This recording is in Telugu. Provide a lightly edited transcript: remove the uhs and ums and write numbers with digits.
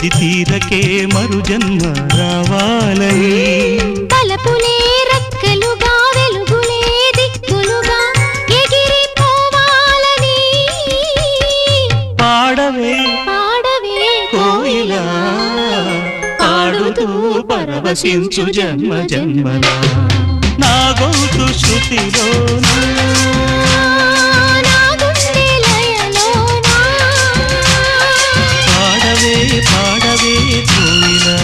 అది తీరకే మరు జన్మ రావాలని తలపులే రెక్కలుగా వెలుగులే దిక్కులుగా ఎగిరిపోవాలని పాడవే పాడవే కోయిలా పాడుతూ పరవశించు జన్మ జన్మలా నా గొంతు శృతిలోనా నా గుండె లయలోనా పాడవే పాడవే కోయిలా